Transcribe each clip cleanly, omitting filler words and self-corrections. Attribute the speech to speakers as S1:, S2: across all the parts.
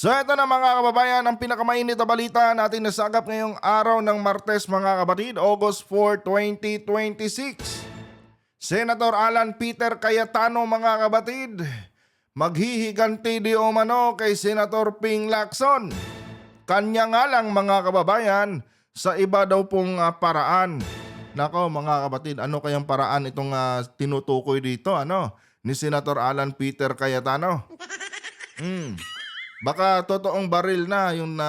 S1: So ito na mga kababayan, ang pinakamainit na balita natin nasagap ngayong araw ng Martes mga kapatid, August 4, 2026. Senator Alan Peter Cayetano mga kapatid, maghihiganti di umano kay Senator Ping Lacson. Kanya nga lang mga kababayan, sa iba daw pong paraan. Nako mga kapatid, ano kayang paraan itong tinutukoy dito ni Senator Alan Peter Cayetano? Baka totoong baril na yung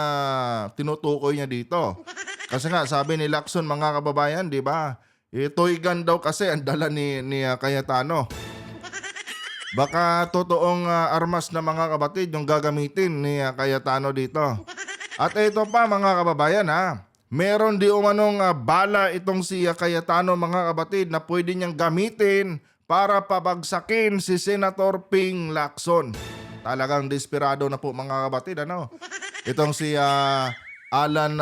S1: tinutukoy niya dito. Kasi nga sabi ni Lacson mga kababayan, di ba? Toy gun daw kasi ang dala ni Cayetano. Baka totoong armas na mga kapatid yung gagamitin ni Cayetano dito. At ito pa mga kababayan meron di umanong bala itong si Cayetano mga kapatid na pwede niyang gamitin para pabagsakin si Senator Ping Lacson. Talagang desperado na po mga kapatid itong si Alan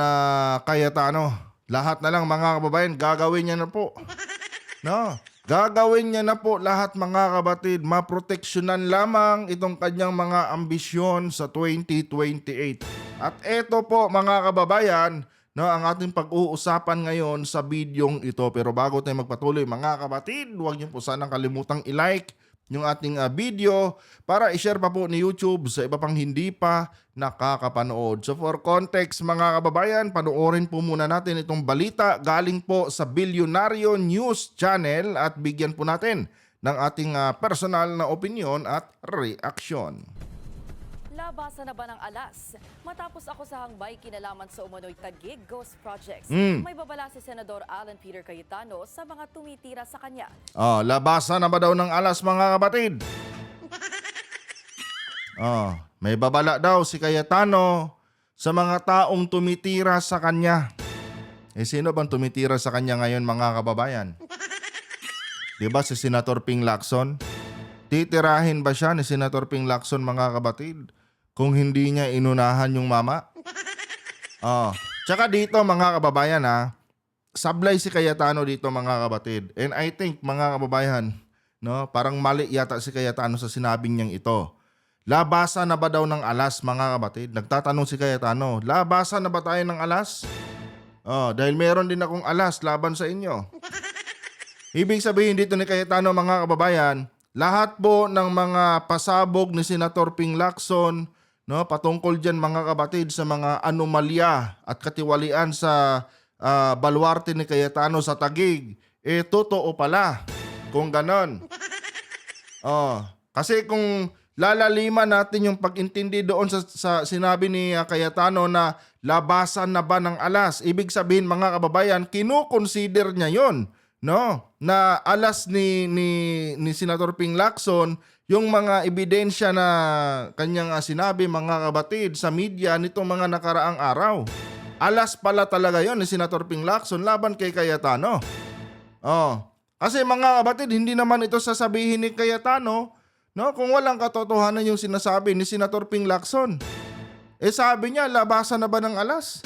S1: Cayetano. Lahat na lang mga kababayan gagawin niya na po. Gagawin niya na po lahat mga kapatid. Maproteksyonan lamang itong kanyang mga ambisyon sa 2028. At eto po mga kababayan, ang ating pag-uusapan ngayon sa bidyong ito. Pero bago tayo magpatuloy mga kapatid, huwag niyo po sanang kalimutang i-like yung ating video para i-share pa po ni YouTube sa iba pang hindi pa nakakapanood. So for context mga kababayan, panoorin po muna natin itong balita galing po sa Bilyonaryo News Channel at bigyan po natin ng ating personal na opinion at reaksyon.
S2: Labasan na ba ng alas? Matapos ako sa hangbay kinalaman sa umano'y Taguig Ghost Projects, may babala si Senador Alan Peter Cayetano sa mga tumitira sa kanya.
S1: Labasan na ba daw ng alas mga kapatid? May babala daw si Cayetano sa mga taong tumitira sa kanya. Sino bang tumitira sa kanya ngayon mga kababayan? Diba si Senator Ping Lacson? Titirahin ba siya ni Senator Ping Lacson mga kapatid kung hindi niya inunahan yung mama? Tsaka dito mga kababayan sablay si Cayetano dito mga kapatid. And I think mga kababayan, parang mali yata si Cayetano sa sinabing niyang ito. Labasan na ba daw ng alas mga kapatid? Nagtatanong si Cayetano, labasan na ba tayo ng alas? Dahil meron din akong alas laban sa inyo. Ibig sabihin dito ni Cayetano mga kababayan, lahat po ng mga pasabog ni Senator Ping Lacson, patungkol dyan mga kapatid sa mga anomalya at katiwalian sa baluarte ni Cayetano sa Taguig, totoo pala kung ganon. Kasi kung lalaliman natin yung pag-intindi doon sa sinabi ni Cayetano na labasan na ba ng alas, ibig sabihin mga kababayan, kinukonsider niya yon, na alas ni Senator Ping Lacson yung mga ebidensya na kanyang sinabi mga kapatid sa media nitong mga nakaraang araw. Alas pala talaga yon ni Senator Ping Lacson laban kay Cayetano. Kasi mga kapatid, hindi naman ito sasabihin ni Cayetano kung walang katotohanan yung sinasabi ni Senator Ping Lacson. Sabi niya, labasan na ba ng alas?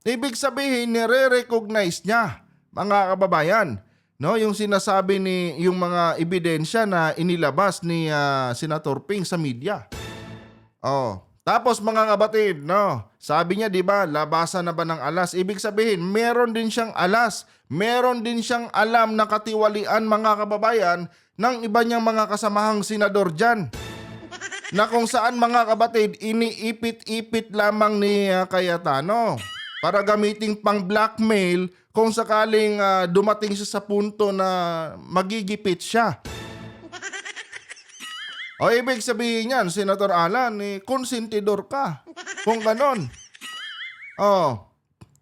S1: Ibig sabihin, nire-recognize niya mga kababayan, yung sinasabi yung mga ebidensya na inilabas ni Senator Ping sa media. Tapos mga kapatid, sabi niya 'di ba, labasan na ba ng alas? Ibig sabihin, meron din siyang alas, meron din siyang alam na katiwalian mga kababayan ng iba niyang mga kasamahang senador diyan. Na kung saan mga kapatid, iniipit-ipit lamang ni Cayetano para gamiting pang blackmail kung sakaling dumating siya sa punto na magigipit siya. Ibig sabihin yan, Senator Alan, konsentidor ka. Kung ganon.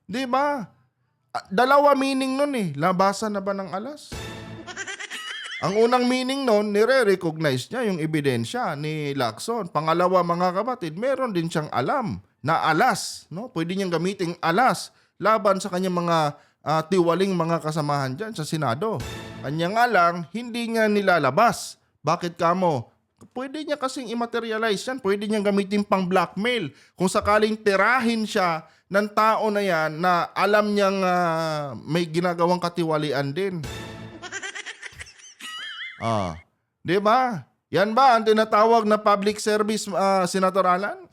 S1: Di ba? Dalawa meaning nun labasan na ba ng alas? Ang unang meaning nun, nire-recognize niya yung ebidensya ni Lacson. Pangalawa mga kapatid, meron din siyang alam na alas. Pwede niyang gamiting alas laban sa kanyang mga tiwaling mga kasamahan dyan sa Senado. Kanya nga lang, hindi niya nilalabas. Bakit kamo? Pwede niya kasing i-materialize yan. Pwede niyang gamitin pang blackmail. Kung sakaling tirahin siya ng tao na yan na alam niyang may ginagawang katiwalian din. Di ba? Yan ba ang tinatawag na public service, Senator Alan?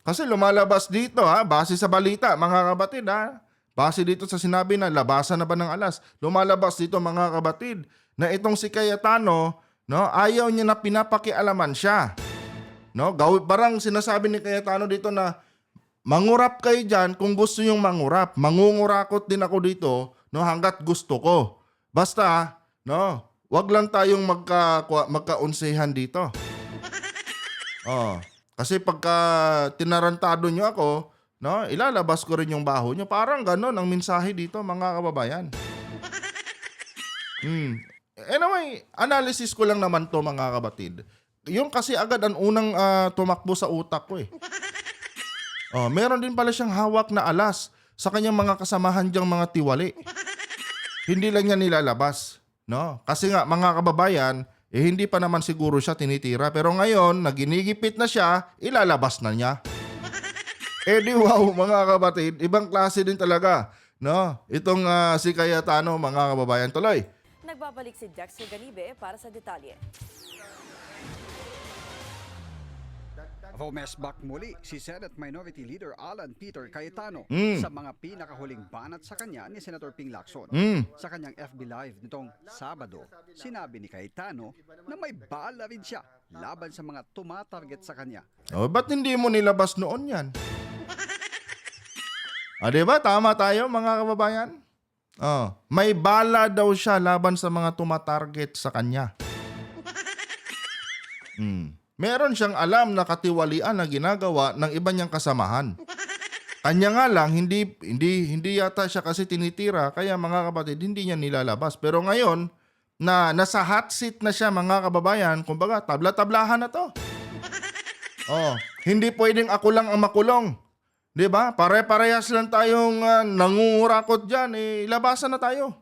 S1: Kasi lumalabas dito base sa balita mga kapatid base dito sa sinabi na labasan na ba ng alas, lumalabas dito mga kapatid na itong si Cayetano, no, ayaw niya na pinapakialaman siya. No, parang sinasabi ni Cayetano dito na mangurap kayo dyan kung gusto nyong mangurap. Mangungurakot din ako dito, no, hanggat gusto ko. Basta, no, wag lang tayong magkaunsehan dito. Kasi pagka tinarantado nyo ako, no, ilalabas ko rin yung baho nyo. Parang ganon ang mensahe dito mga kababayan. Anyway, analysis ko lang naman to mga kapatid. Yung kasi agad ang unang tumakbo sa utak ko eh. Meron din pala siyang hawak na alas sa kanyang mga kasamahan diyang mga tiwali. Hindi lang niya nilalabas, no? Kasi nga mga kababayan, hindi pa naman siguro siya tinitira. Pero ngayon, naginigipit na siya, ilalabas na niya. Di wow mga kapatid, ibang klase din talaga, no? Itong si Cayetano mga kababayan. Tuloy.
S2: Nagbabalik si Dexter Ganibe para sa detalye.
S3: Vomesbak muli si Senate Minority Leader Alan Peter Cayetano sa mga pinakahuling banat sa kanya ni Senator Ping Lacson. Sa kanyang FB Live nitong Sabado, sinabi ni Cayetano na may bala rin siya laban sa mga tumatarget sa kanya.
S1: Ba't hindi mo nilabas noon yan? Diba? Tama tayo mga kababayan? May bala daw siya laban sa mga tumatarget sa kanya. Meron siyang alam na katiwalian na ginagawa ng iba niyang kasamahan. Kanya nga lang, hindi yata siya kasi tinitira, kaya mga kapatid, hindi niya nilalabas. Pero ngayon, na nasa hot seat na siya mga kababayan, kumbaga, tabla-tablahan na to. Hindi pwedeng ako lang ang makulong. Diba? Pare-parehas lang tayong nangungurakot dyan, labasan na tayo.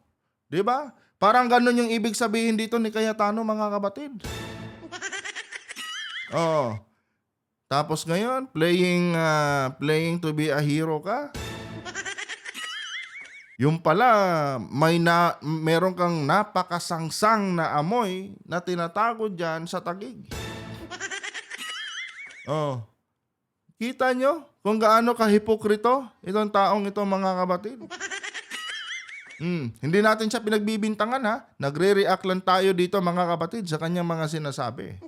S1: Diba? Parang ganun yung ibig sabihin dito ni Cayetano mga kapatid. Tapos ngayon, playing to be a hero ka. Yung pala, meron kang napakasangsang na amoy na tinatago dyan sa Taguig. Kita nyo kung gaano kahipokrito itong taong ito mga kapatid? Hindi natin siya pinagbibintangan Nagre-react lang tayo dito mga kapatid sa kanyang mga sinasabi.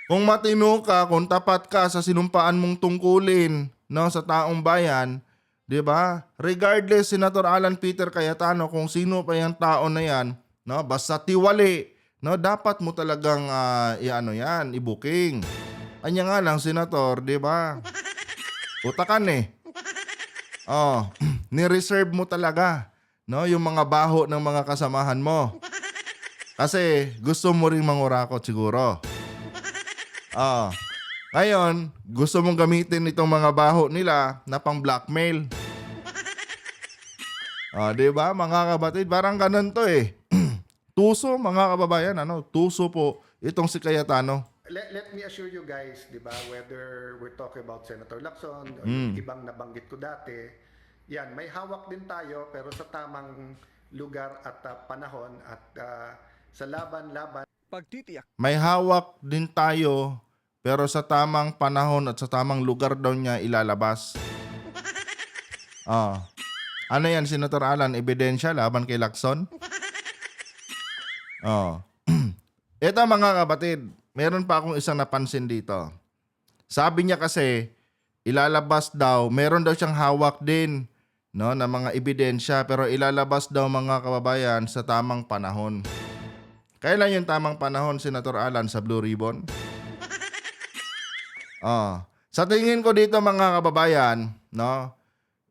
S1: Kung matino ka, kung tapat ka sa sinumpaan mong tungkulin, no, sa taong bayan, 'di ba? Regardless Senator Alan Peter Cayetano kung sino pa yung tao na 'yan, no, basta tiwali, no, dapat mo talagang i-booking. Anya nga lang Senator, 'di ba? Utakan ni-reserve mo talaga, no, yung mga baho ng mga kasamahan mo. Kasi gusto mo ring mangurakot siguro. Ngayon, gusto mong gamitin itong mga baho nila na pang blackmail. Di ba mga kapatid? Parang ganun to Tuso mga kababayan, tuso po itong si Cayetano.
S4: Let me assure you guys, di ba, whether we're talking about Senator Lacson o yung ibang nabanggit ko dati, yan, may hawak din tayo pero sa tamang lugar at panahon at sa laban-laban.
S3: Pagtitiyak.
S1: May hawak din tayo pero sa tamang panahon at sa tamang lugar daw niya ilalabas. Ano yan, Senator Alan? Ebidensya laban kay Lacson? Ito mga kapatid, meron pa akong isang napansin dito. Sabi niya kasi, ilalabas daw, meron daw siyang hawak din, no, na mga ebidensya, pero ilalabas daw mga kababayan sa tamang panahon. Kailan yung tamang panahon, Senator Alan, sa Blue Ribbon? Sa tingin ko dito mga kababayan, no,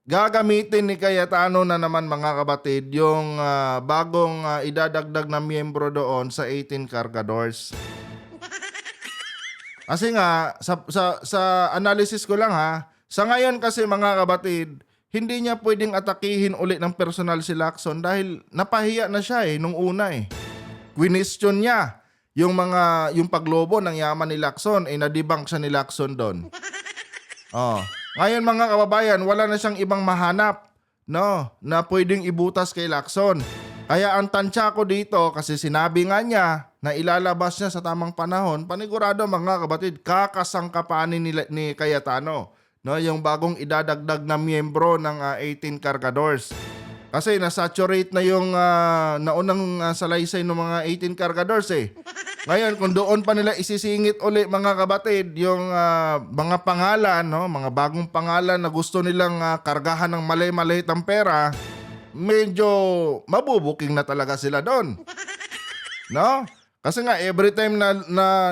S1: gagamitin ni Cayetano na naman mga kapatid yung bagong idadagdag na miyembro doon sa 18 Cargadores. Kasi nga, sa analysis ko lang sa ngayon kasi mga kapatid, hindi niya pwedeng atakihin ulit ng personal si Lacson dahil napahiya na siya nung una Question niya yung paglobo ng yaman ni Lacson, na-debunk siya ni Lacson doon. Ngayon mga kababayan, wala na siyang ibang mahanap, no, na pwedeng ibutas kay Lacson. Kaya ang tansya ko dito, kasi sinabi nga niya na ilalabas niya sa tamang panahon, panigurado mga kabatid, kakasangkapanin ni Cayetano, no, yung bagong idadagdag na miyembro ng 18 Cargadores. Kasi nasaturate na yung naunang salaysay ng mga 18 Cargadores eh. Ngayon, kung doon pa nila isisingit uli mga kabatid, yung mga pangalan, no, mga bagong pangalan na gusto nilang kargahan ng mali-maliit ang pera, medyo mabubuking na talaga sila doon. No? Kasi nga every time na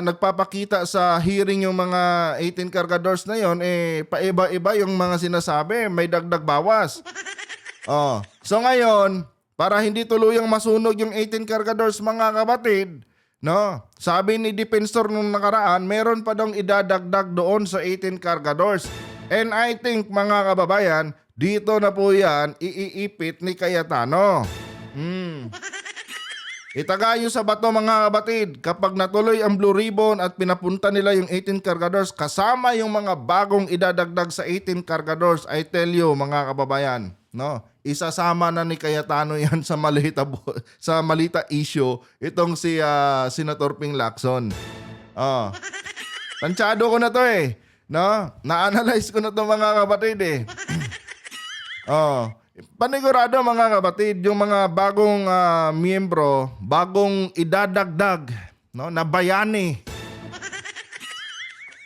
S1: nagpapakita sa hearing yung mga 18 Cargadores na yon, paiba-iba yung mga sinasabi, may dagdag bawas. So ngayon, para hindi tuluyang masunog yung 18 Cargadores mga kabatid, no? Sabi ni Defensor nung nakaraan, meron pa daw idadagdag doon sa 18 Cargadores. And I think mga kababayan, dito na po yan iiipit ni Cayetano. Itagayo sa bato mga kabatid, kapag natuloy ang Blue Ribbon at pinapunta nila yung 18 Cargadores kasama yung mga bagong idadagdag sa 18 Cargadores, I tell you mga kababayan, no? Isasama na ni Cayetano yan sa malita issue itong si Senator Ping Lacson. Tansyado ko na to eh. No? Na-analyze ko na to mga kabatid eh. Panigurado mga kabatid, yung mga bagong miyembro, bagong idadagdag, no, na bayani.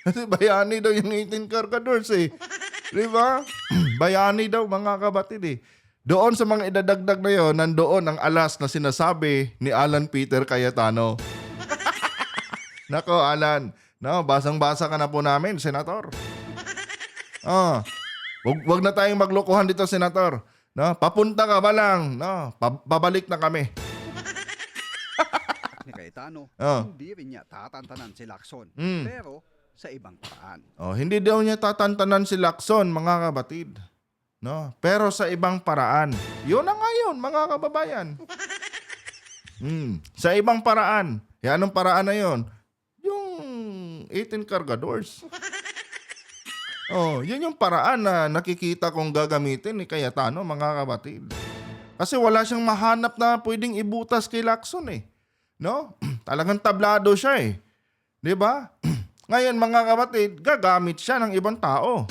S1: Kasi bayani daw yung 18 Cargadores eh. Di ba? Bayani daw mga kabatid eh. Doon sa mga idadagdag na yon, nandoon ang alas na sinasabi ni Alan Peter Cayetano. Nako Alan, no, basang-basa ka na po namin, Senator. Wag na tayong maglokohan dito, Senator. No, papunta ka ba lang, no? Babalik na kami.
S3: Ni Cayetano, hindi rin niya tatantanan si Lacson, pero sa ibang paraan.
S1: Hindi daw niya tatantanan si Lacson, mga kabatid. No, pero sa ibang paraan. Yun na nga yun, mga kababayan. Sa ibang paraan. Anong paraan na yun? Yung 18 Cargadores. Yun yung paraan na nakikita kong gagamitin ni Cayetano, mga kabatid. Kasi wala siyang mahanap na pwedeng ibutas kay Lacson eh. No? Talagang tablado siya eh. 'Di ba? Ngayon mga kabatid, gagamit siya ng ibang tao.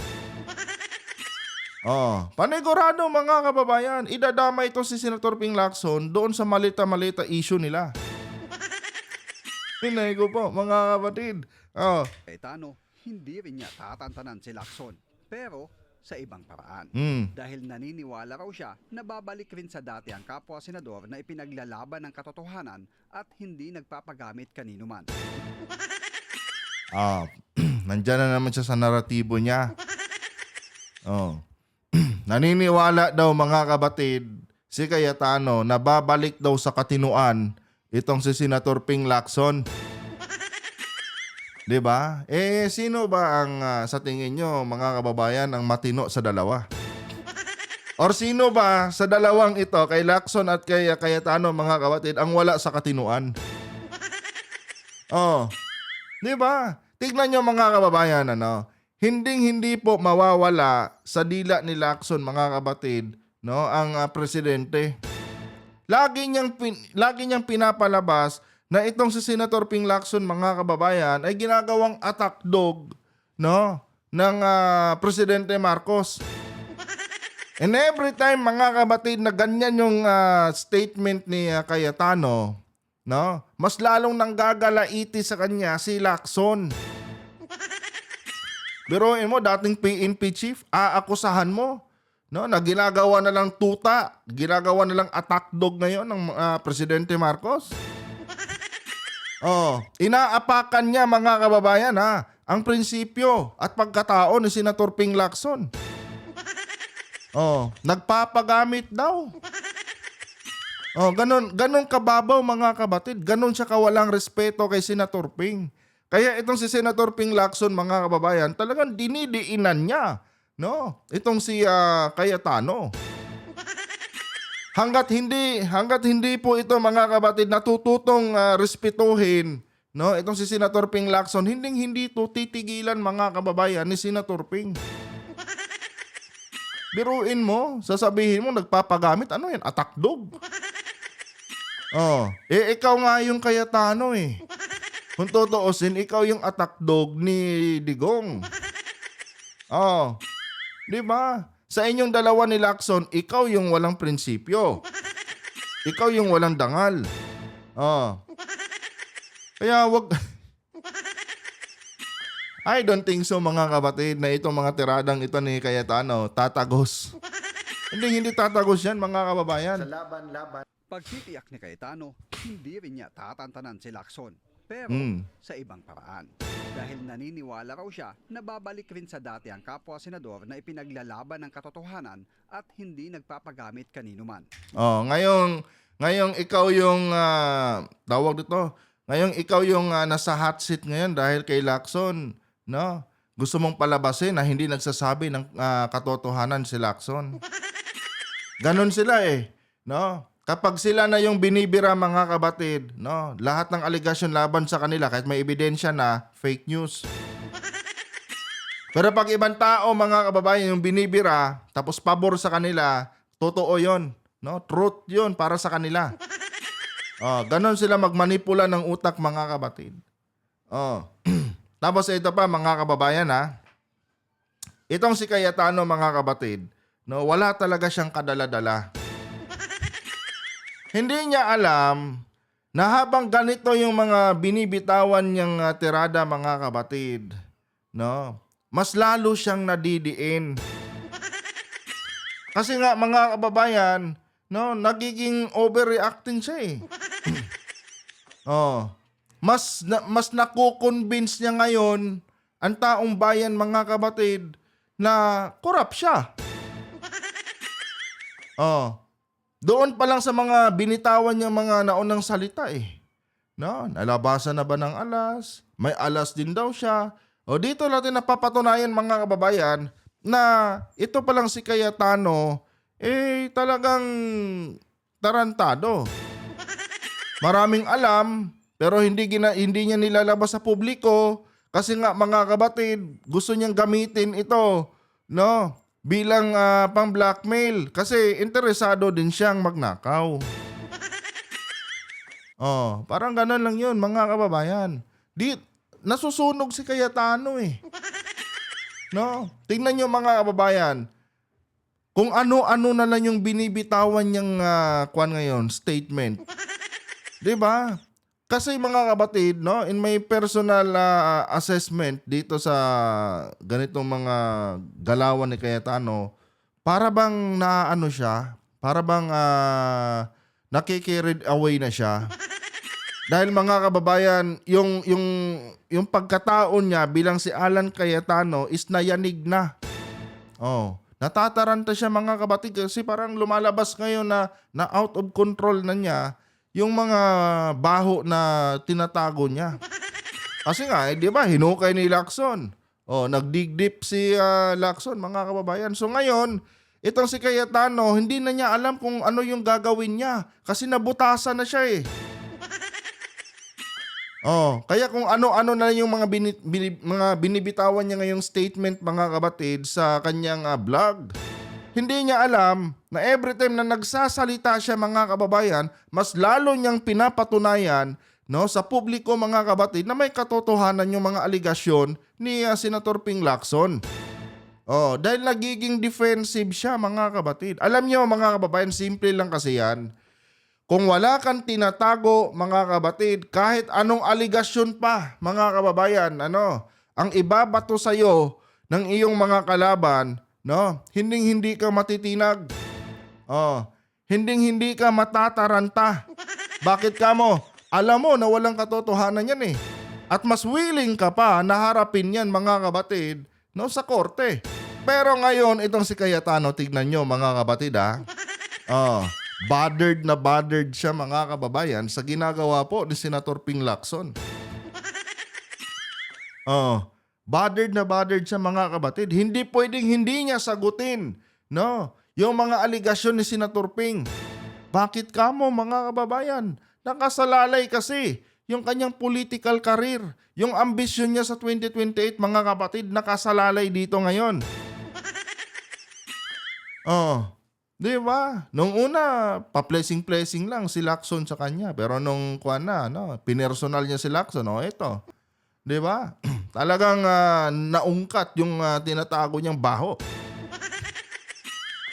S1: Panigurado mga kababayan, idadama ito si Senator Ping Lacson doon sa malita-malita issue nila. Hinay ko po mga kabatid.
S3: Cayetano, hindi rin niya tatantanan si Lacson, pero sa ibang paraan. Dahil naniniwala raw siya na babalik rin sa dati ang kapwa senador na ipinaglalaban ng katotohanan at hindi nagpapagamit kanino man.
S1: Nandyan na naman siya sa naratibo niya. Naniniwala daw mga kabatid si Cayetano na babalik daw sa katinuan itong si Senator Ping Lacson. 'Di ba? Sino ba ang sa tingin nyo mga kababayan ang matino sa dalawa? Or sino ba sa dalawang ito, kay Lacson at kay Cayetano mga kabatid, ang wala sa katinuan? 'Di ba? Tignan nyo mga kababayan, hindi po mawawala sa dila ni Lacson mga kabatid, no, ang presidente. Lagi niyang pinapalabas na itong si Senator Ping Lacson mga kababayan ay ginagawang attack dog, no, ng Presidente Marcos. And every time mga kabatid na ganyan yung statement ni Cayetano, no, mas lalong nanggagalaiti sa kanya si Lacson. Biruin mo, dating PNP chief, aakusahan mo, no, na ginagawa na lang tuta, ginagawa na lang attack dog ngayon ng Presidente Marcos. Inaapakan niya mga kababayan ang prinsipyo at pagkatao ni Senator Ping Lacson. Nagpapagamit daw. Ganon kababaw mga kabatid, ganon siya kawalang respeto kay Senator Ping. Kaya itong si Senator Ping Lacson mga kababayan, talagang dinidiinan niya, no, itong si Cayetano. Hanggat hindi po ito mga kabatid natututong respetuhin, no, itong si Senator Ping Lacson, hindi to titigilan mga kababayan ni Senator Ping. Biruin mo, sasabihin mo nagpapagamit, ano yan, attack dog. Oh, ikaw nga yung Cayetano eh. Kung tutuusin, ikaw yung attack dog ni Digong. Oh, di ba? Sa inyong dalawa ni Lacson, ikaw yung walang prinsipyo. Ikaw yung walang dangal. Oh. Kaya wag... I don't think so mga kapatid na itong mga tiradang ito ni Cayetano tatagos. Hindi tatagos yan mga kababayan.
S4: Sa laban-laban.
S3: Pagtitiyak ni Cayetano, hindi rin niya tatantanan si Lacson. Pero sa ibang paraan. Dahil naniniwala raw siya na babalik rin sa dati ang kapwa senador na ipinaglalaban ng katotohanan at hindi nagpapagamit kanino man.
S1: Oh, ngayong ikaw yung tawag dito. Ngayong ikaw yung nasa hot seat ngayon dahil kay Lacson, no? Gusto mong palabasin na hindi nagsasabi ng katotohanan si Lacson. Ganon sila eh, no? Kapag sila na yung binibira mga kabatid, no, lahat ng aligasyon laban sa kanila kahit may ebidensya na fake news. Pero pag ibang tao mga kababayan yung binibira tapos pabor sa kanila, totoo 'yon, no? Truth 'yon para sa kanila. Oh, ganon sila magmanipula ng utak mga kabatid. Oh. Tapos ito pa mga kababayan ha. Itong si Cayetano mga kabatid, no, wala talaga siyang kadala-dala. Hindi niya alam na habang ganito yung mga binibitawan niyang tirada mga kabatid, no, mas lalo siyang nadidiin. Kasi nga mga kababayan, no, nagiging overreacting siya eh. Oh, mas nakukonvince niya ngayon ang taong bayan mga kabatid na korap siya. Oh. Doon pa lang sa mga binitawan niyang mga naunang salita eh. No, nalabasan na ba ng alas? May alas din daw siya. O dito natin napapatunayan mga kababayan na ito pa lang si Cayetano eh talagang tarantado. Maraming alam pero hindi niya nilalabas sa publiko kasi nga mga kabatid gusto niyang gamitin ito, no? Bilang pang-blackmail kasi interesado din siyang magnakaw. Oh, parang gano'n lang 'yun mga kababayan. Nasusunog si Cayetano eh. No? Tingnan niyo mga kababayan. Kung ano-ano na lang yung binibitawan niyang statement. 'Di ba? Kasi mga kabatid, no, in my personal assessment dito sa ganitong mga galawan ni Cayetano, para bang naano siya, para bang nakikirid away na siya. Dahil mga kababayan, yung pagkataon niya bilang si Alan Cayetano is nayanig na. Oh, natataranta siya mga kabatid kasi parang lumalabas ngayon na out of control na niya yung mga baho na tinatago niya. Kasi nga, di ba, hinukay ni Lacson. Oh, nagdig deep si Lacson, mga kababayan. So ngayon, itong si Cayetano, hindi na niya alam kung ano yung gagawin niya. Kasi nabutasan na siya eh. Oh, kaya kung ano-ano na yung mga binibitawan niya ngayong statement, mga kabatid, sa kanyang vlog. Hindi niya alam na every time na nagsasalita siya mga kababayan, mas lalo niyang pinapatunayan, no, sa publiko mga kabatid na may katotohanan yung mga aligasyon ni Senator Ping Lacson. Oh, dahil nagiging defensive siya mga kabatid. Alam niyo mga kababayan, simple lang kasi yan. Kung wala kang tinatago mga kabatid, kahit anong aligasyon pa mga kababayan, ang ibabato sa iyo ng iyong mga kalaban, no, hindi ka matitinag. Oh, hindi ka matataranta. Bakit ka mo? Alam mo na walang katotohanan yan eh. At mas willing ka pa na harapin yan mga kabatid, no, sa korte. Pero ngayon itong si Cayetano, tignan nyo mga kabatid Oh, bothered siya mga kababayan sa ginagawa po ni Senator Ping Lacson. Oh, bothered siya mga kabatid. Hindi pwedeng hindi niya sagutin, no, yung mga aligasyon ni Senator Ping. Bakit ka mo mga kababayan? Nakasalalay kasi yung kanyang political career. Yung ambisyon niya sa 2028 mga kabatid, nakasalalay dito ngayon. Oh, Di ba? Nung una, pa-blessing-blessing lang si Lacson sa kanya. Pero nung pinersonal niya si Lacson, ito. Di ba? Talagang naungkat yung tinatago niyang baho.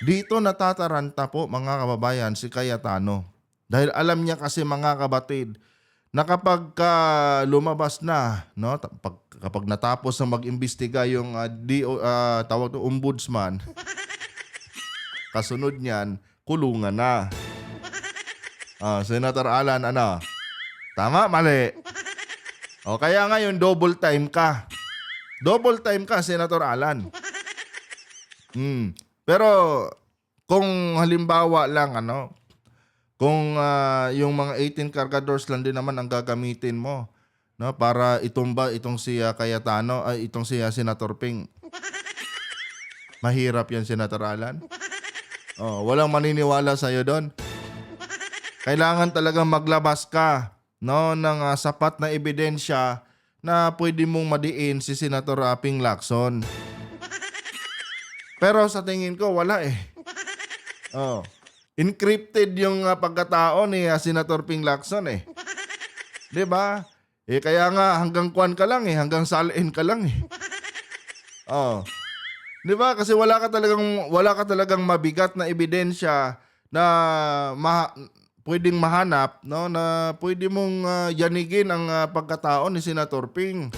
S1: Dito natataranta po mga kababayan si Cayetano. Dahil alam niya kasi mga kabatid na kapag lumabas na, no, kapag natapos na mag-imbestiga yung tawag to ombudsman, kasunod niyan, kulungan na. Senator Alan, ano? Tama, mali. O kaya ngayon, double time ka. Double time ka, Senator Alan. Pero kung halimbawa lang, kung yung mga 18 cargadores lang din naman ang gagamitin mo, no, para itumba itong si Cayetano, itong si Senator Ping. Mahirap yan, Senator Alan. Walang maniniwala sa iyo doon. Kailangan talagang maglabas ka, no, ng sapat na ebidensya na pwede mong madiin si Senator Ping Lacson. Pero sa tingin ko wala eh. Encrypted yung pagkatao ni Senator Ping Lacson eh. 'Di ba? Kaya nga hanggang kwan ka lang hanggang salin ka lang eh. 'Di ba? Kasi wala ka talagang mabigat na ebidensya na pwedeng mahanap, no, na pwede mong yanigin ang pagkatao ni Senator Ping.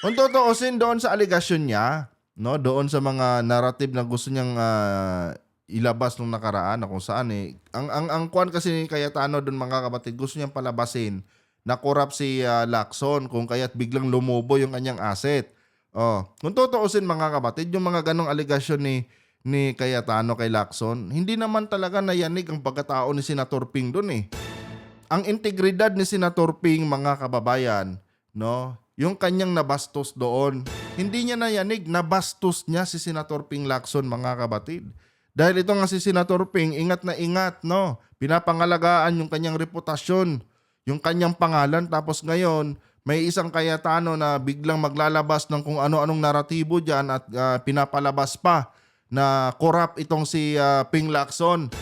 S1: Kung tutuusin doon sa aligasyon niya, no, doon sa mga narrative na gusto niyang ilabas nung nakaraan na kung saan ang kwan kasi ni Cayetano doon mga kapatid, gusto niyang palabasin na corrupt si Lacson kung kaya't biglang lumobo yung kanyang asset. Kung tutuusin mga kapatid, yung mga ganong aligasyon ni Cayetano kay Lacson, hindi naman talaga nayanig ang pagkatao ni Senator Ping doon eh. Ang integridad ni Senator Ping mga kababayan, no, yung kanyang nabastos doon, hindi niya nayanig, nabastos niya si Senator Ping Lacson mga kabatid. Dahil ito nga si Senator Ping, ingat na ingat, no, pinapangalagaan yung kanyang reputasyon, yung kanyang pangalan, tapos ngayon, may isang Cayetano na biglang maglalabas ng kung ano-anong naratibo dyan at pinapalabas pa na corrupt itong si Ping Lacson.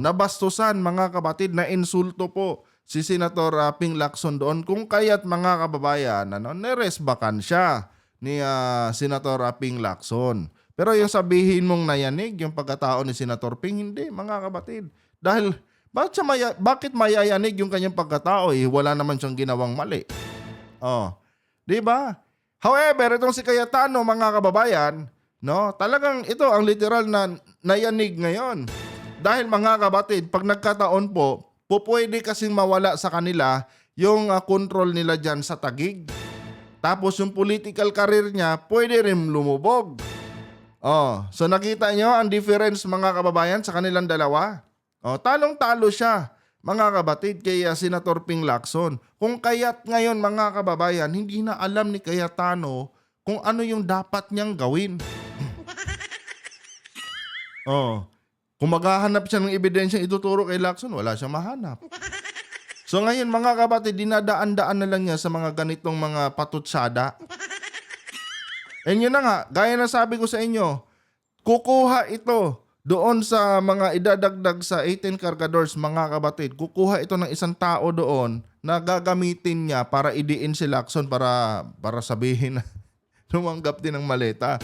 S1: Nabastusan mga kabatid, na insulto po si Senator Ping Lacson doon. Kung kaya't mga kababayan, neresbakan siya ni Senator Ping Lacson. Pero yung sabihin mong nayanig yung pagkatao ni Senator Ping, hindi mga kabatid. Dahil bakit mayayanig yung kanyang pagkatao wala naman siyang ginawang mali. Di ba? However, itong si Cayetano mga kababayan, no, talagang ito ang literal na nayanig ngayon. Dahil mga kabatid, pag nagkataon po, pwede kasing mawala sa kanila yung control nila dyan sa Taguig. Tapos yung political career niya, pwede rin lumubog. So nakita nyo ang difference mga kababayan sa kanilang dalawa? Talong-talo siya mga kabatid kay Senator Ping Lacson. Kung kaya't ngayon mga kababayan, hindi na alam ni Cayetano kung ano yung dapat niyang gawin. Kung maghahanap siya ng ebidensyang ituturo kay Lacson, wala siyang mahanap. So ngayon mga kabatid, dinadaan-daan na lang niya sa mga ganitong mga patutsada. And yun na nga, gaya na sabi ko sa inyo, kukuha ito doon sa mga idadagdag sa 18 cargadores mga kabatid. Kukuha ito ng isang tao doon na gagamitin niya para idiin si Lacson para sabihin na tumanggap din ng maleta.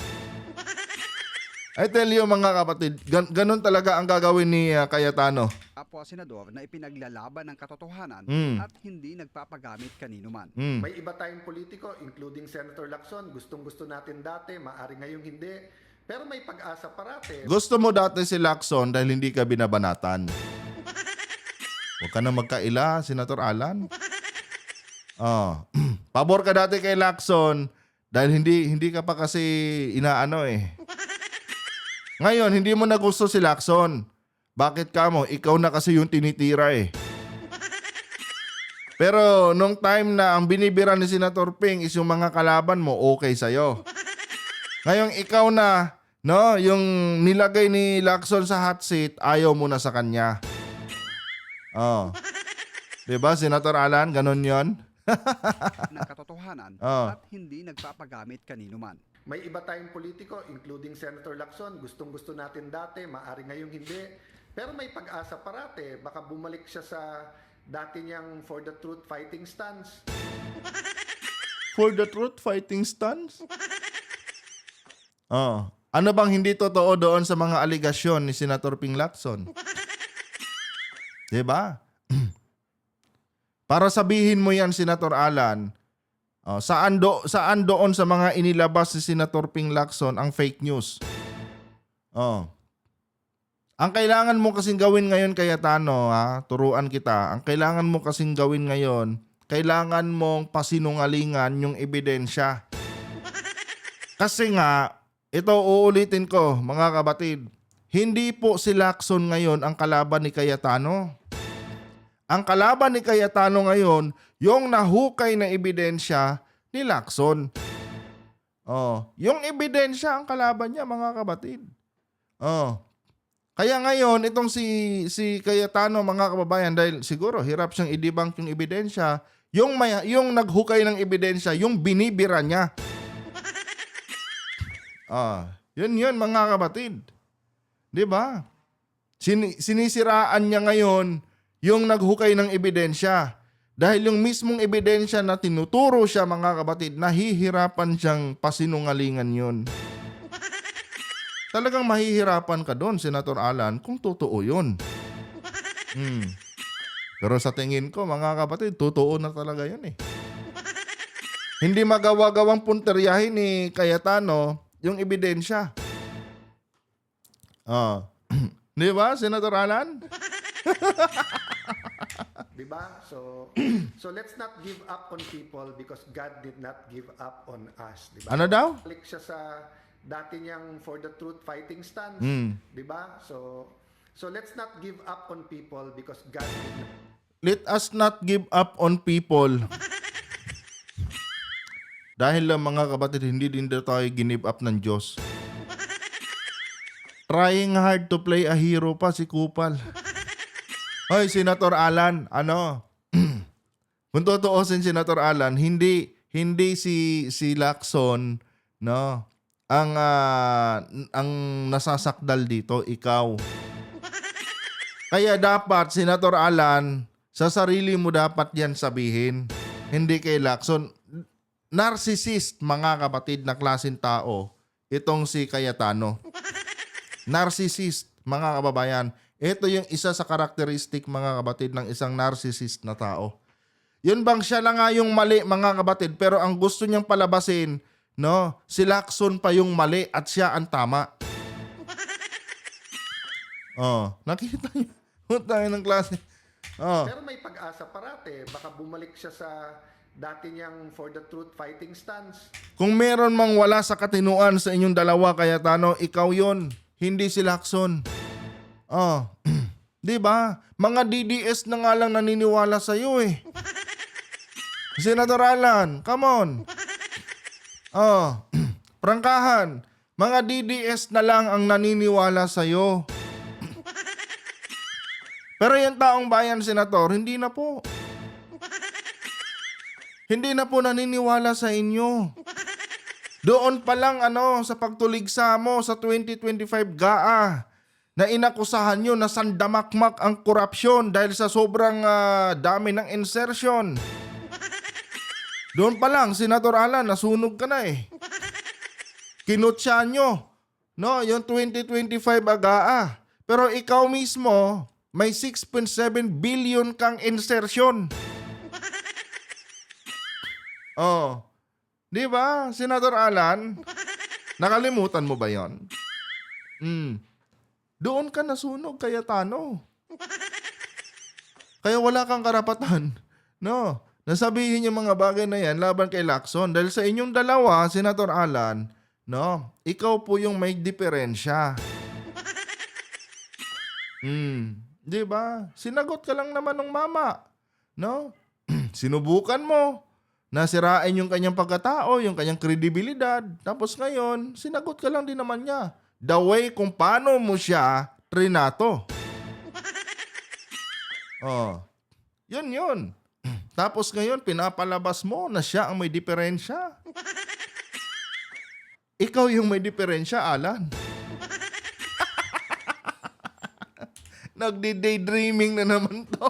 S1: I tell you mga kapatid, ganun talaga ang gagawin ni Cayetano.
S3: Kapwa senador na ipinaglalaban ng katotohanan at hindi nagpapagamit kanino man.
S4: May iba tayong politiko, including Senator Lacson, gustong-gusto natin dati, maaari ngayong hindi. Pero may pag-asa parate.
S1: Gusto mo dati si Lacson dahil hindi ka binabanatan. Huwag ka na magkaila, Senator Alan. Pabor ka dati kay Lacson dahil hindi ka pa kasi inaano eh. Ngayon, hindi mo na gusto si Lacson. Bakit ka mo? Ikaw na kasi yung tinitira eh. Pero nung time na ang binibira ni Senator Ping is yung mga kalaban mo, okay sa'yo. Ngayon, ikaw na, no, yung nilagay ni Lacson sa hot seat, ayaw mo na sa kanya. Diba, Senator Alan? Ganon yon.
S3: ng katotohanan
S1: Oh.
S3: at hindi nagpapagamit kanino man.
S4: May iba tayong politiko, including Senator Lacson, gustong-gusto natin dati, maari ngayong hindi. Pero may pag-asa parate, baka bumalik siya sa dati niyang for the truth fighting stance.
S1: For the truth fighting stance? Oh. Ano bang hindi totoo doon sa mga aligasyon ni Senator Ping Lacson? 'Di ba? Para sabihin mo yan, Senator Alan, saan doon sa mga inilabas si Senator Ping Lacson ang fake news? Oh. Ang kailangan mo kasing gawin ngayon, Cayetano, turuan kita. Ang kailangan mo kasing gawin ngayon, kailangan mong pasinungalingan yung ebidensya. Kasi nga, ito uulitin ko, mga kabatid, hindi po si Lacson ngayon ang kalaban ni Cayetano. Ang kalaban ni Cayetano ngayon, yung nahukay na ebidensya ni Lacson. Yung ebidensya ang kalaban niya, mga kabatid. Kaya ngayon, itong si Cayetano, mga kababayan, dahil siguro hirap siyang i-debunk yung ebidensya, yung naghukay ng ebidensya, yung binibira niya. Yun, mga kabatid. 'Di ba? Sinisiraan niya ngayon yung naghukay ng ebidensya. Dahil yung mismong ebidensya na tinuturo siya, mga kabatid, nahihirapan siyang pasinungalingan yun. Talagang mahihirapan ka doon, Senator Alan, kung totoo yun. Pero sa tingin ko, mga kapatid, totoo na talaga yun eh. Hindi magawa-gawang punteryahin ni Cayetano yung ebidensya. Di ba, Senator Alan?
S4: Diba? So let's not give up on people because God did not give up on us. Diba?
S1: Ano daw?
S4: Balik siya sa dati niyang for the truth fighting stance. Diba? So let's not give up on people because God did not.
S1: Let us not give up on people. Dahil lang, mga kapatid, hindi din tayo give up ng Diyos. Trying hard to play a hero pa si Kupal. Hoy, Senator Alan, kung totoosin, Senator Alan, hindi si Lacson, no, ang nasasakdal dito, ikaw. Kaya dapat, Senator Alan, sa sarili mo dapat yan sabihin. Hindi kay Lacson. Narcissist, mga kapatid, na klaseng tao, itong si Cayetano. Narcissist, mga kababayan. Ito yung isa sa karakteristik, mga kapatid, ng isang narcissist na tao. Yun bang siya lang nga yung mali, mga kapatid, pero ang gusto niyang palabasin, no, si Lacson pa yung mali at siya ang tama. Nakita niyo? Tayo ng klase.
S4: Pero may pag-asa parate, baka bumalik siya sa dati niyang for the truth fighting stance.
S1: Kung meron mang wala sa katinuan sa inyong dalawa, Cayetano, ikaw yon, hindi si Lacson. Di ba? Mga DDS na nga lang naniniwala sa iyo eh. Senator Alan, come on. Prangkahan, mga DDS na lang ang naniniwala sa iyo. Pero yung taong bayan, Senator, hindi na po. Hindi na po naniniwala sa inyo. Doon pa lang sa pagtuligsa mo sa 2025 GAA na inakusahan nyo na sandamakmak ang korupsyon dahil sa sobrang dami ng insertion. Doon pa lang, Senator Alan, nasunog ka na eh. Kinutsa nyo, no, yung 2025 GAA. Pero ikaw mismo, may 6.7 billion kang insertion. Di ba, Senator Alan? Nakalimutan mo ba yon? Doon ka nasunog, Cayetano. Kaya wala kang karapatan, no, nasabihin yung mga bagay na yan laban kay Lacson. Dahil sa inyong dalawa, Senator Alan, no, ikaw po yung may diferensya. Di ba? Sinagot ka lang naman ng mama, no? Sinubukan mo. Nasirain yung kanyang pagkatao, yung kanyang kredibilidad. Tapos ngayon, sinagot ka lang din naman niya. The way kung paano mo siya trinato. Yun. Tapos ngayon, pinapalabas mo na siya ang may diferensya. ikaw yung may diferensya, Alan. Nagdi-daydreaming na naman to.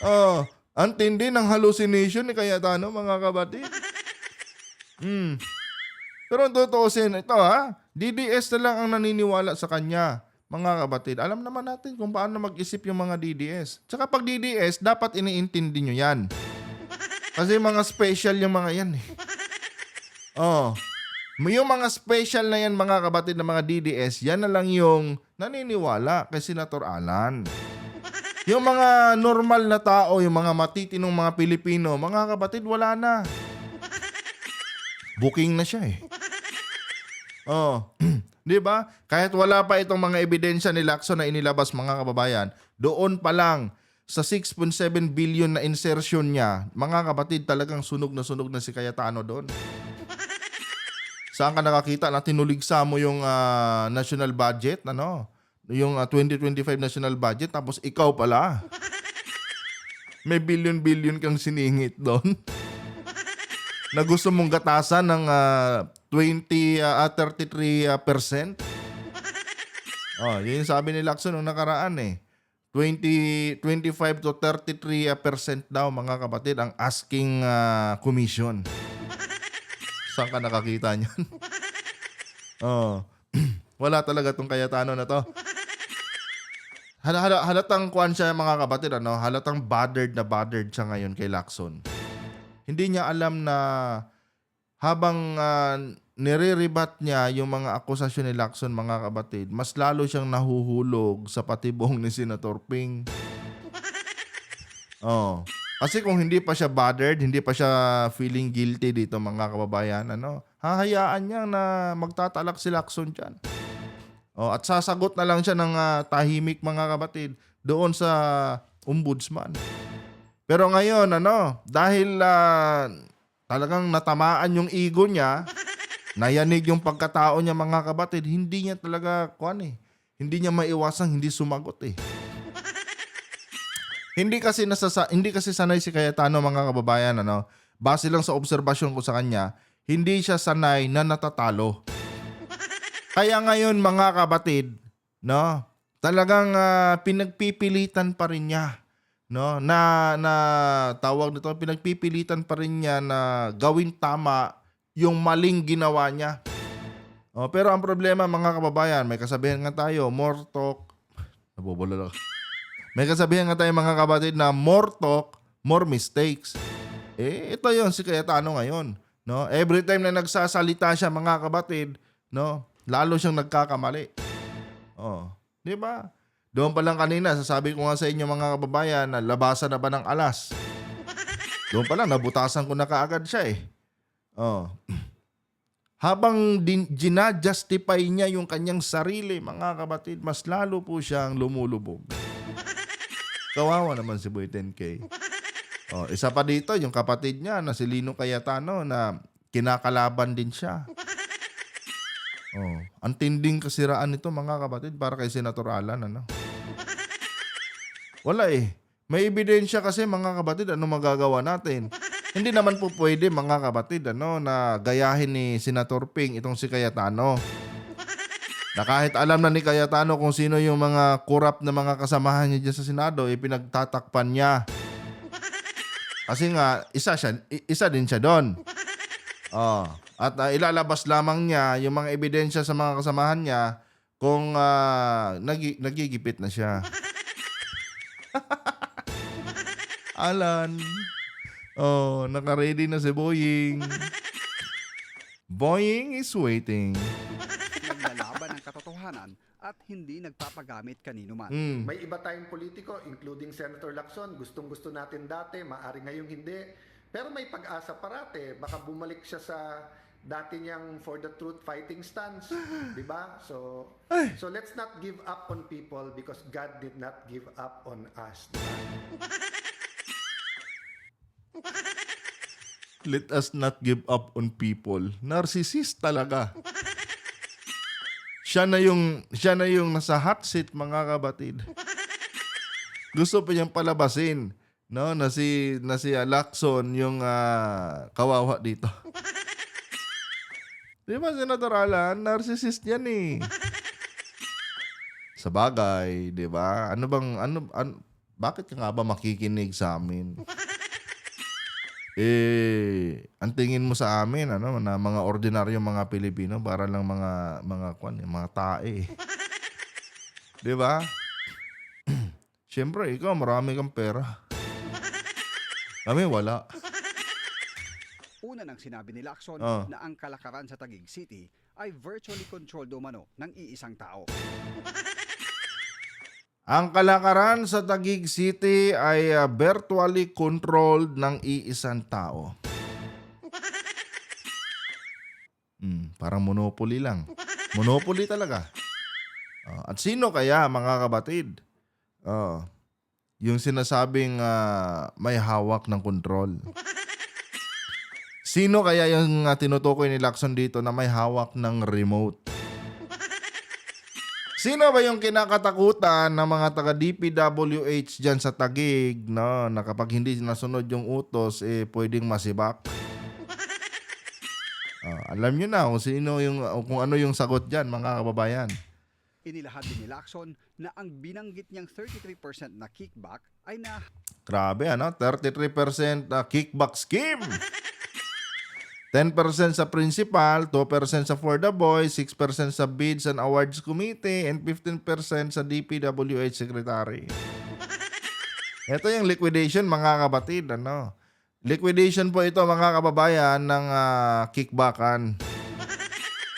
S1: Oh, ang tindi ng hallucination ni Cayetano, mga kapatid. Pero ang tutuusin, ito DDS na lang ang naniniwala sa kanya, mga kapatid. Alam naman natin kung paano mag-isip yung mga DDS. Tsaka pag DDS, dapat iniintindi nyo yan. Kasi mga special yung mga yan eh. Oh, yung mga special na yan, mga kapatid, na mga DDS, yan na lang yung naniniwala kay Senator Alan. Yung mga normal na tao, yung mga matitinong mga Pilipino, mga kapatid, wala na. Booking na siya eh. Oh, 'di ba? Kahit wala pa itong mga ebidensya ni Lacson na inilabas, mga kababayan, doon pa lang sa 6.7 billion na insertion niya, mga kapatid, talagang sunog na si Cayetano doon. Saan ka nakakita na tinuligsa mo yung national budget, yung 2025 national budget, tapos ikaw pala. May billion kang siningit doon. Na gusto mong gatasan ng 33%. Oh, yun yung sabi ni Lacson nung nakaraan eh. 25 to 33% daw, mga kapatid, ang asking commission. Saan ka nakakita niyan? Oh. Wala talaga tong Cayetano na to. Halatang kuwan siya, mga kapatid, halatang bothered siya ngayon kay Lacson. Hindi niya alam na habang nire-rebat niya yung mga akusasyon ni Lacson, mga kapatid, mas lalo siyang nahuhulog sa patibong ni Senator Ping. Oh. Kasi kung hindi pa siya bothered, hindi pa siya feeling guilty dito, mga kababayan, hahayaan niya na magtatalak si Lacson dyan. Oh, at sasagot na lang siya ng tahimik, mga kapatid, doon sa ombudsman. Pero ngayon, dahil talagang natamaan yung ego niya, nayanig yung pagkatao niya, mga kapatid, hindi niya talaga, hindi niya maiwasang hindi sumagot eh. Hindi kasi sanay si Cayetano, mga kababayan, base lang sa obserbasyon ko sa kanya, hindi siya sanay na natatalo. Kaya ngayon, mga kapatid, talagang pinagpipilitan pa rin niya, na tawag nito, pinagpipilitan pa rin niya na gawin tama yung maling ginawa niya. Pero ang problema, mga kababayan, may kasabihan nga tayo, more talk, nabubulol ako. May kasabihan nga tayo, mga kapatid, na more talk, more mistakes. Ito yon si Cayetano ngayon. Every time na nagsasalita siya, mga kapatid, lalo siyang nagkakamali. Di ba? Doon pa lang kanina, sasabi ko nga sa inyo, mga kababayan, na labasan na ba ng alas? Doon pa lang, nabutasan ko na kaagad siya eh. Habang ginajustify niya yung kanyang sarili, mga kapatid, mas lalo po siyang lumulubog. Kawawa naman si Boy 10K. Isa pa dito, yung kapatid niya na si Lino Cayetano na kinakalaban din siya. Ang tinding kasiraan nito, mga kapatid, para kay Senator Alan, Wala eh. May ebidensya kasi, mga kapatid, ano magagawa natin? Hindi naman po pwede, mga kapatid, na gayahin ni Senator Ping itong si Cayetano. Na kahit alam na ni Cayetano kung sino yung mga corrupt na mga kasamahan niya dyan sa Senado, pinagtatakpan niya. Kasi nga, isa din siya doon. At ilalabas lamang niya yung mga ebidensya sa mga kasamahan niya kung nagigipit na siya. Alan. Naka-ready na si Boying. Boying is waiting.
S3: Naglalaban ng katotohanan at hindi nagpapagamit kanino man.
S4: May iba tayong politiko, including Senator Lacson, gustong-gusto natin dati, maaari ngayong hindi. Pero may pag-asa parate, baka bumalik siya sa dati niyang for the truth fighting stance, di ba? So let's not give up on people because God did not give up on us. Diba?
S1: Let us not give up on people. Narcissist talaga. Siya na yung nasa hot seat, mga kapatid. Gusto pa niyang palabasin, na si Lacson yung kawawa dito. Di ba, Senator Alan? Narcissist yan eh. Sa bagay, di ba? Bakit ka nga ba makikinig sa amin? Ang tingin mo sa amin, na mga ordinaryong mga Pilipino, para lang mga tae. Di ba? Siyempre, ikaw, marami kang pera. Kami, wala.
S3: Una nang sinabi ni Lacson
S1: Oh.
S3: na ang kalakaran sa Taguig City ay virtually controlled umano ng iisang tao.
S1: Ang kalakaran sa Taguig City ay virtually controlled ng iisang tao. Parang monopoly lang. Monopoly talaga. At sino kaya, mga kabatid? Yung sinasabing may hawak ng control. Sino kaya yung tinutukoy ni Lacson dito na may hawak ng remote? Sino ba yung kinakatakutan ng mga taga DPWH dyan sa Taguig, no, na kapag hindi nasunod yung utos, pwedeng masibak? Alam nyo na kung ano yung sagot dyan, mga kababayan.
S3: Inilahad din ni Lacson na ang binanggit niyang 33% na kickback ay na
S1: Grabe, 33% kickback scheme. 10% sa principal, 2% sa For the Boys, 6% sa Bids and Awards Committee, and 15% sa DPWH Secretary. Ito yung liquidation, mga kabatid. Liquidation po ito, mga kababayan, ng kickbackan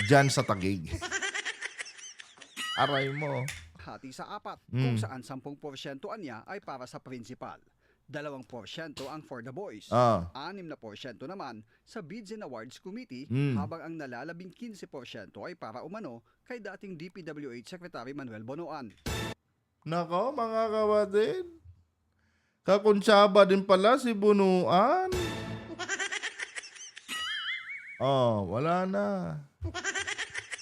S1: dyan sa Taguig. Aray mo.
S3: hati sa 4, kung saan 10% anya ay para sa principal. 2% ang For the Boys. 6% naman sa Bids and Awards Committee, habang ang nalalabing 15% ay para umano kay dating DPWH Secretary Manuel Bonoan.
S1: Nako, mga kabatid. Kakuntsaba din pala si Bunuan. Wala na.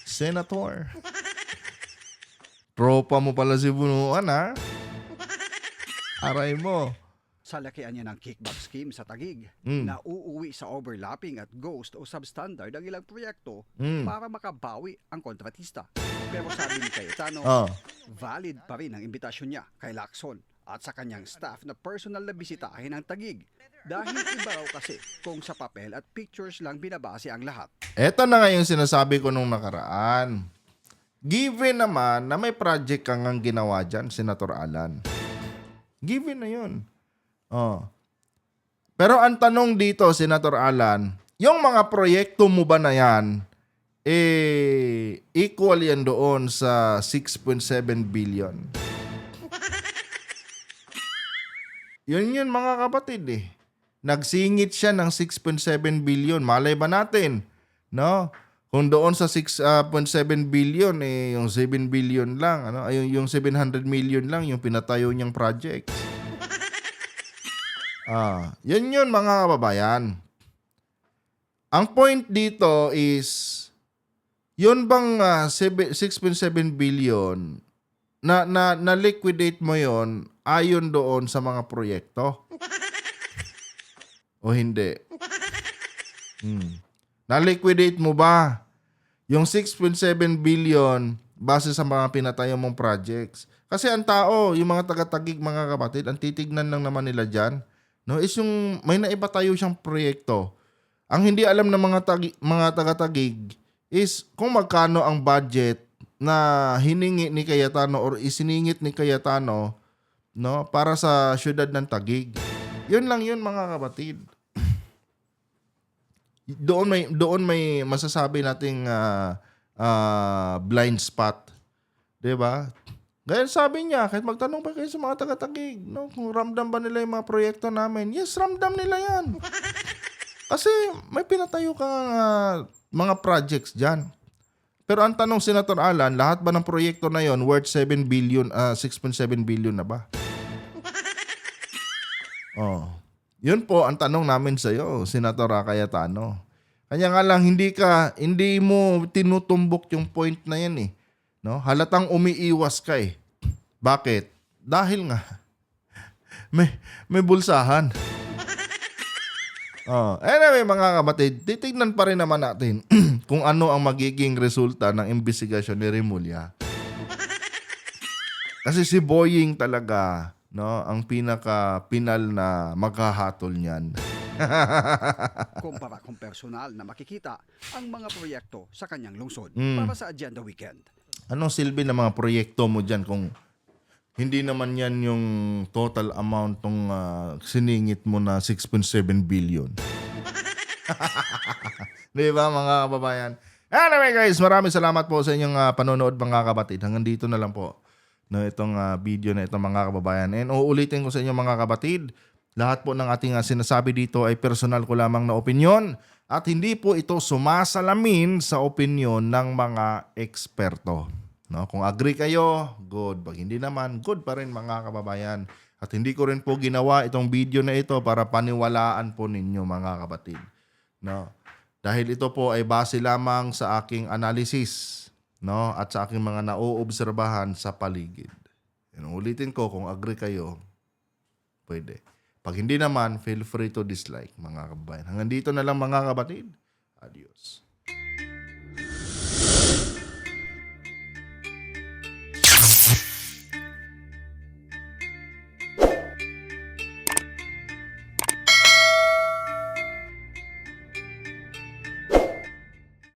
S1: Senator. Tropa mo pala si Bunuan, ha? Aray mo.
S3: Sa lakian niya ng kickback scheme sa Taguig, na uuwi sa overlapping at ghost o substandard ang ilang proyekto para makabawi ang kontratista. Pero sabi ni Cayetano, valid pa rin ang imbitasyon niya kay Lacson at sa kanyang staff na personal na bisitahin ang Taguig dahil iba raw kasi kung sa papel at pictures lang binabase ang lahat.
S1: Eto na nga yung sinasabi ko nung nakaraan. Given naman na may project kang ang ginawa dyan, Senator Alan. Given na yun. Pero ang tanong dito, Senator Alan, yung mga proyekto mo ba na yan, equal yan doon sa 6.7 billion? Yun mga kapatid Nagsingit siya ng 6.7 billion. Malay ba natin? No? Kung doon sa 6.7 billion, yung 7 billion lang, yung 700 million lang yung pinatayo niyang project. Yun mga kababayan. Ang point dito is, yun bang 6.7 billion na liquidate mo yon ayon doon sa mga proyekto? O hindi? Na-liquidate mo ba yung 6.7 billion base sa mga pinatayo mong projects? Kasi ang tao, yung mga taga-Taguig, mga kapatid, ang titignan lang naman nila dyan, no, is yung may naipatayo siyang proyekto. Ang hindi alam ng mga taga-Taguig is kung magkano ang budget na hiningi ni Cayetano or isiningit ni Cayetano, no, para sa syudad ng Taguig. Yun lang yun, mga kapatid. Doon may masasabi nating blind spot. 'Di ba? Gaya sabi niya, kahit magtanong pa kayo sa mga taga-Taguig, no, kung ramdam ba nila yung mga proyekto namin? Yes, ramdam nila yan. Kasi may pinatayo kang mga projects dyan. Pero ang tanong, Senator Alan, lahat ba ng proyekto na yon worth 7 billion, 6.7 billion na ba? Yun po ang tanong namin sa iyo, Senator Cayetano. Kanya nga lang hindi mo tinutumbok yung point na yan No? Halatang umiiwas ka Bakit? Dahil nga may bulsahan. Anyway mga kapatid, titignan pa rin naman natin kung ano ang magiging resulta ng investigasyon ni Remulla. Kasi si Boying talaga, no, ang pinaka-pinal na maghahatol niyan.
S3: Kumpara kung personal na makikita ang mga proyekto sa kanyang lungsod
S1: Hmm.
S3: para sa Agenda Weekend.
S1: Anong silbi ng mga proyekto mo dyan kung hindi naman yan yung total amount ng siningit mo na 6.7 billion? Di ba mga kababayan? Anyway guys, maraming salamat po sa inyong panonood mga kapatid. Hanggang dito na lang po na itong video na itong mga kababayan. And uulitin ko sa inyo mga kapatid, lahat po ng ating sinasabi dito ay personal ko lamang na opinyon at hindi po ito sumasalamin sa opinyon ng mga eksperto. No? Kung agree kayo, good. Pag hindi naman, good pa rin mga kababayan. At hindi ko rin po ginawa itong video na ito para paniwalaan po ninyo mga kapatid. No? Dahil ito po ay base lamang sa aking analysis, no, at sa aking mga nauobserbahan sa paligid. Ulitin ko, kung agree kayo, pwede. Pag hindi naman, feel free to dislike mga kababayan. Hanggang dito na lang mga kapatid. Adios.